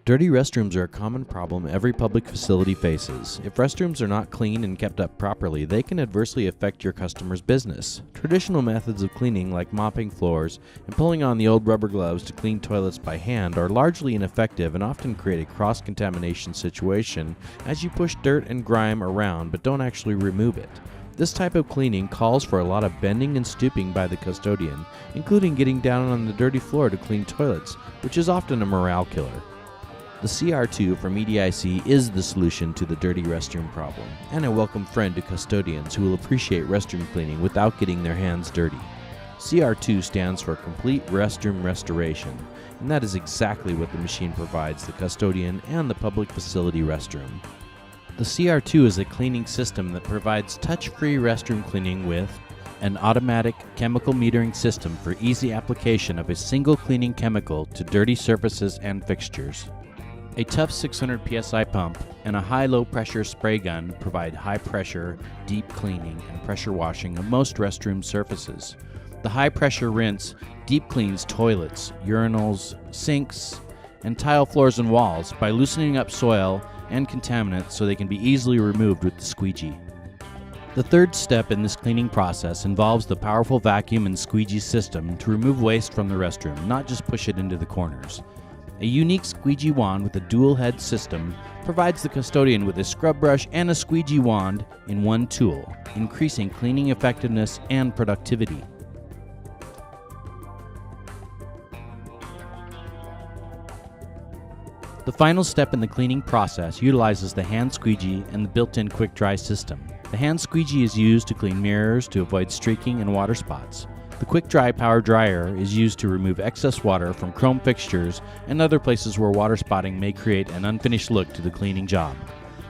Dirty restrooms are a common problem every public facility faces. If restrooms are not clean and kept up properly, they can adversely affect your customer's business. Traditional methods of cleaning, like mopping floors and pulling on the old rubber gloves to clean toilets by hand, are largely ineffective and often create a cross-contamination situation as you push dirt and grime around but don't actually remove it. This type of cleaning calls for a lot of bending and stooping by the custodian, including getting down on the dirty floor to clean toilets, which is often a morale killer. The CR2 from EDIC is the solution to the dirty restroom problem, and a welcome friend to custodians who will appreciate restroom cleaning without getting their hands dirty. CR2 stands for Complete Restroom Restoration, and that is exactly what the machine provides the custodian and the public facility restroom. The CR2 is a cleaning system that provides touch-free restroom cleaning with an automatic chemical metering system for easy application of a single cleaning chemical to dirty surfaces and fixtures. A tough 600 psi pump and a high-low pressure spray gun provide high-pressure, deep cleaning and pressure washing of most restroom surfaces. The high-pressure rinse deep cleans toilets, urinals, sinks, and tile floors and walls by loosening up soil and contaminants so they can be easily removed with the Squeegee. The third step in this cleaning process involves the powerful vacuum and Squeegee system to remove waste from the restroom, not just push it into the corners. A unique Squeegee wand with a dual-head system provides the custodian with a scrub brush and a Squeegee wand in one tool, increasing cleaning effectiveness and productivity. The final step in the cleaning process utilizes the hand squeegee and the built-in quick dry system. The hand squeegee is used to clean mirrors to avoid streaking and water spots. The quick dry power dryer is used to remove excess water from chrome fixtures and other places where water spotting may create an unfinished look to the cleaning job.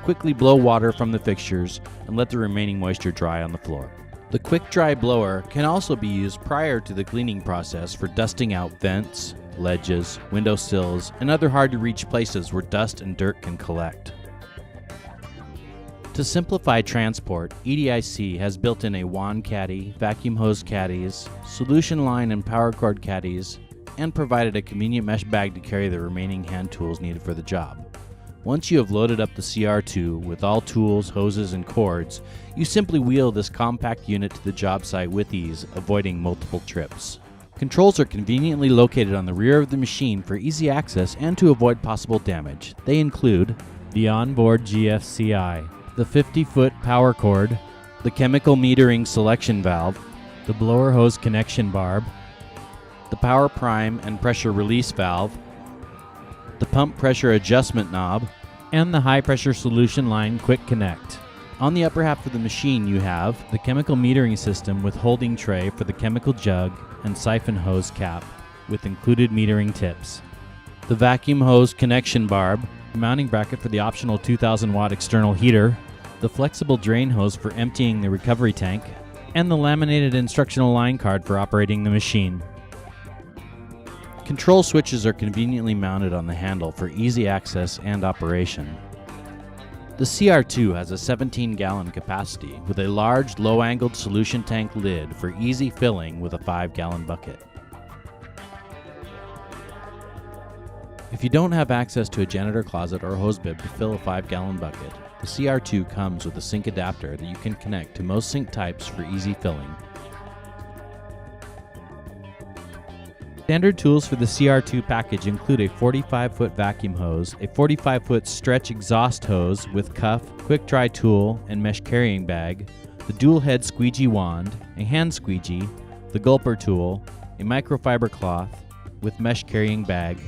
Quickly blow water from the fixtures and let the remaining moisture dry on the floor. The quick dry blower can also be used prior to the cleaning process for dusting out vents, ledges, windowsills, and other hard-to-reach places where dust and dirt can collect. To simplify transport, EDIC has built in a wand caddy, vacuum hose caddies, solution line and power cord caddies, and provided a convenient mesh bag to carry the remaining hand tools needed for the job. Once you have loaded up the CR2 with all tools, hoses, and cords, you simply wheel this compact unit to the job site with ease, avoiding multiple trips. Controls are conveniently located on the rear of the machine for easy access and to avoid possible damage. They include the onboard GFCI, the 50-foot power cord, the chemical metering selection valve, the blower hose connection barb, the power prime and pressure release valve, the pump pressure adjustment knob, and the high pressure solution line quick connect. On the upper half of the machine you have the chemical metering system with holding tray for the chemical jug and siphon hose cap with included metering tips, the vacuum hose connection barb, mounting bracket for the optional 2000 watt external heater, the flexible drain hose for emptying the recovery tank, and the laminated instructional line card for operating the machine. Control switches are conveniently mounted on the handle for easy access and operation. The CR2 has a 17-gallon capacity with a large low-angled solution tank lid for easy filling with a 5-gallon bucket. If you don't have access to a janitor closet or hose bib to fill a 5-gallon bucket, the CR2 comes with a sink adapter that you can connect to most sink types for easy filling. Standard tools for the CR2 package include a 45-foot vacuum hose, a 45-foot stretch exhaust hose with cuff, quick dry tool, and mesh carrying bag, the dual head squeegee wand, a hand squeegee, the gulper tool, a microfiber cloth with mesh carrying bag,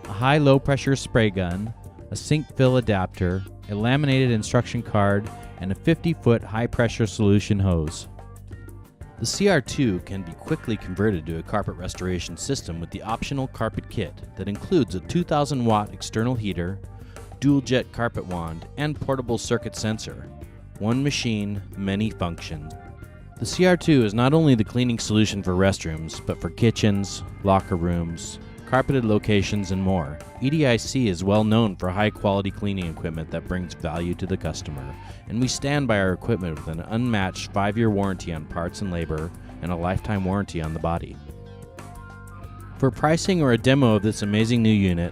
a high-low pressure spray gun, a sink fill adapter, a laminated instruction card, and a 50-foot high-pressure solution hose. The CR2 can be quickly converted to a carpet restoration system with the optional carpet kit that includes a 2000 watt external heater, dual jet carpet wand, and portable circuit sensor. One machine, many functions. The CR2 is not only the cleaning solution for restrooms, but for kitchens, locker rooms, carpeted locations, and more. EDIC is well known for high-quality cleaning equipment that brings value to the customer, and we stand by our equipment with an unmatched 5-year warranty on parts and labor and a lifetime warranty on the body. For pricing or a demo of this amazing new unit,